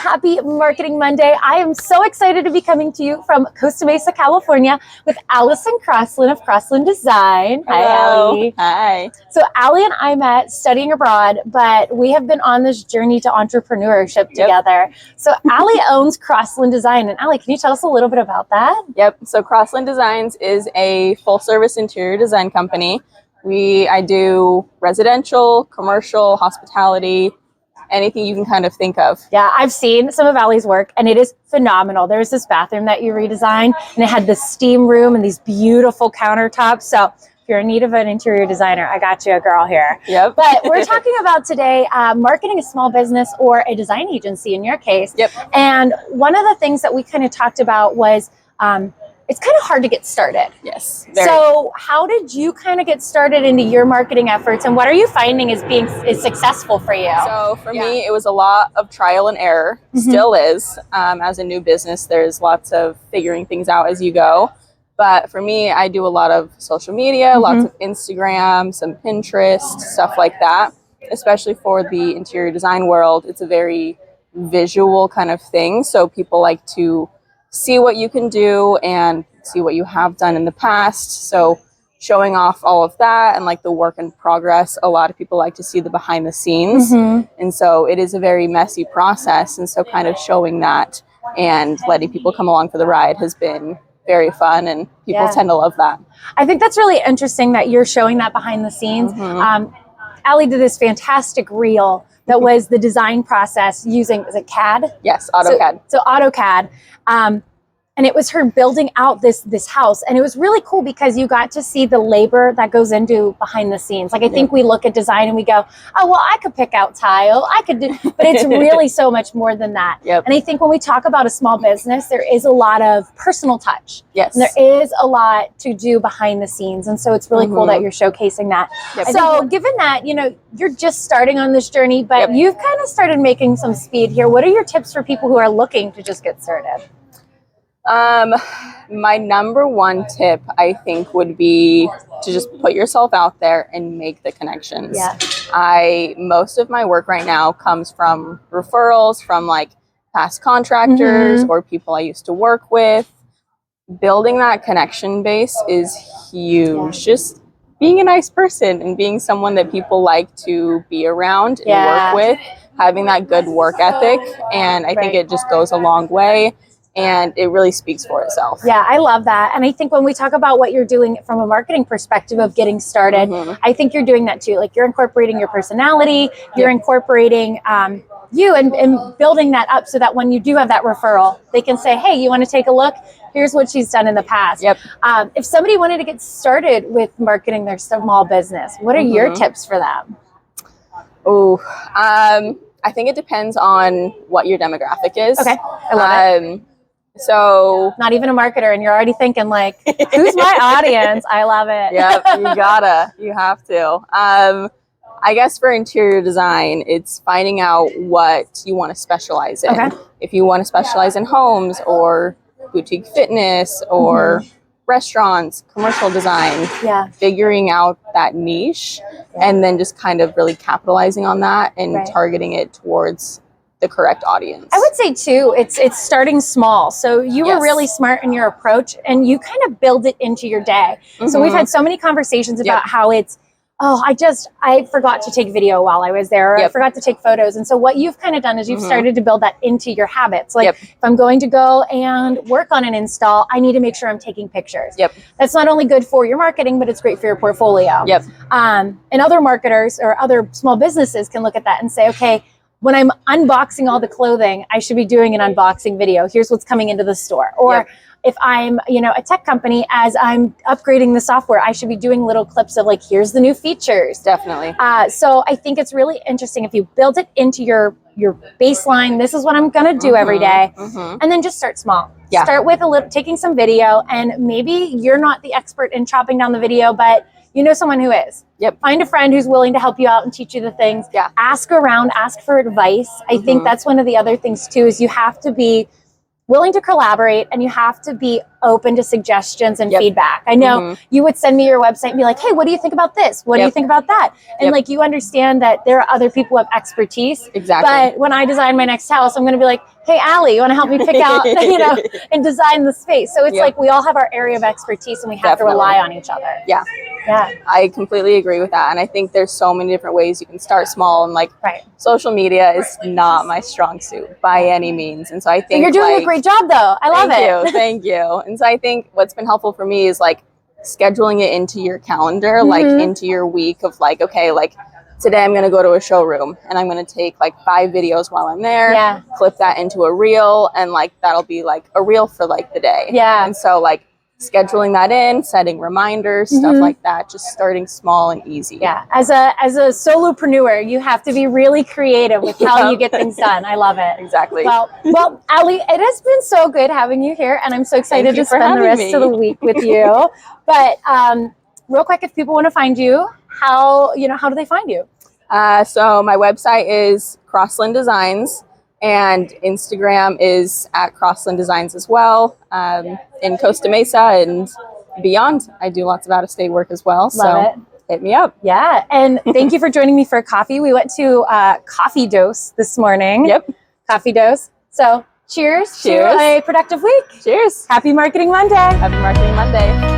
happy Marketing Monday. I am so excited to be coming to you from Costa Mesa, California with Allison Crosland of Crosland Design. Hello. Hi, Allie. Hi. So Allie and I met studying abroad, but we have been on this journey to entrepreneurship together. So Allie owns Crosland Design. And Allie, can you tell us a little bit about that? Yep. So Crosland Designs is a full-service interior design company. I do residential, commercial, hospitality, anything you can kind of think of. Yeah, I've seen some of Allie's work and it is phenomenal. There's this bathroom that you redesigned and it had the steam room and these beautiful countertops. So if you're in need of an interior designer, I got you a girl here. Yep. But we're talking about today marketing a small business or a design agency in your case. Yep. And one of the things that we kind of talked about was it's kind of hard to get started. Yes. Very. So how did you kind of get started into your marketing efforts and what are you finding is successful for you? So for me, it was a lot of trial and error, still is. As a new business, there's lots of figuring things out as you go. But for me, I do a lot of social media, lots of Instagram, some Pinterest, stuff like that. Especially for the interior design world, it's a very visual kind of thing. So people like to see what you can do and see what you have done in the past. So showing off all of that and like the work in progress, a lot of people like to see the behind the scenes. And so it is a very messy process. And so kind of showing that and letting people come along for the ride has been very fun and people tend to love that. I think that's really interesting that you're showing that behind the scenes. Allie did this fantastic reel that was the design process using, is it CAD? Yes, AutoCAD. So AutoCAD. And it was her building out this house. And it was really cool because you got to see the labor that goes into behind the scenes. Like I think we look at design and we go, oh, well, I could pick out tile. I could do, but it's really so much more than that. And I think when we talk about a small business, there is a lot of personal touch. Yes. And there is a lot to do behind the scenes. And so it's really cool that you're showcasing that. So given that, you know, you're just starting on this journey, but you've kind of started making some speed here. What are your tips for people who are looking to just get started? My number one tip, I think, would be to just put yourself out there and make the connections. Most of my work right now comes from referrals from like past contractors or people I used to work with. Building that connection base is huge. Just being a nice person and being someone that people like to be around and work with, having that good work ethic. And I think it just goes a long way. And it really speaks for itself. Yeah, I love that. And I think when we talk about what you're doing from a marketing perspective of getting started, I think you're doing that too. Like you're incorporating your personality, you're incorporating you and building that up so that when you do have that referral, they can say, hey, you want to take a look? Here's what she's done in the past. If somebody wanted to get started with marketing their small business, what are your tips for them? I think it depends on what your demographic is. Okay, I love it. So not even a marketer and you're already thinking like, who's my audience? I love it. You have to. I guess for interior design, it's finding out what you want to specialize in. If you want to specialize in homes or boutique fitness or restaurants, commercial design, figuring out that niche and then just kind of really capitalizing on that and targeting it towards the correct audience. I would say too, it's starting small. So you were really smart in your approach and you kind of build it into your day. So we've had so many conversations about how it's, oh, I forgot to take video while I was there, or I forgot to take photos. And so what you've kind of done is you've started to build that into your habits. Like if I'm going to go and work on an install, I need to make sure I'm taking pictures. That's not only good for your marketing, but it's great for your portfolio. And other marketers or other small businesses can look at that and say, okay, when I'm unboxing all the clothing, I should be doing an unboxing video. Here's what's coming into the store. Or if I'm, a tech company, as I'm upgrading the software, I should be doing little clips of like, here's the new features. Definitely. So I think it's really interesting if you build it into your baseline. This is what I'm going to do every day. And then just start small. Start with taking some video, and maybe you're not the expert in chopping down the video, but you know someone who is. Find a friend who's willing to help you out and teach you the things. Ask around, ask for advice. I think that's one of the other things too, is you have to be willing to collaborate, and you have to be open to suggestions and feedback. I know you would send me your website and be like, hey, what do you think about this? What do you think about that? And like, you understand that there are other people who have expertise. Exactly. But when I design my next house, I'm going to be like, hey, Allie, you want to help me pick out, you know, and design the space. So it's like, we all have our area of expertise and we have to rely on each other. Yeah. I completely agree with that. And I think there's so many different ways you can start small, and like social media is not my strong suit by any means. And so I think you're doing a great job though. I love it. Thank you. And so I think what's been helpful for me is like scheduling it into your calendar, like into your week of like, okay, like today I'm going to go to a showroom and I'm going to take like 5 videos while I'm there, clip that into a reel, and like that'll be like a reel for like the day. And so like scheduling that in, setting reminders, stuff like that, just starting small and easy. As a solopreneur, you have to be really creative with how you get things done. I love it. Exactly. Well, Allie, it has been so good having you here, and I'm so excited to spend the rest of the week with you. But real quick, if people want to find you, how do they find you? So my website is Crosland Designs, and Instagram is at Crosland Designs as well. In Costa Mesa and beyond, I do lots of out-of-state work as well. Love it. Hit me up. Yeah, and thank you for joining me for coffee. We went to Coffee Dose this morning. Coffee Dose. So cheers to a productive week. Cheers. Happy Marketing Monday. Happy Marketing Monday.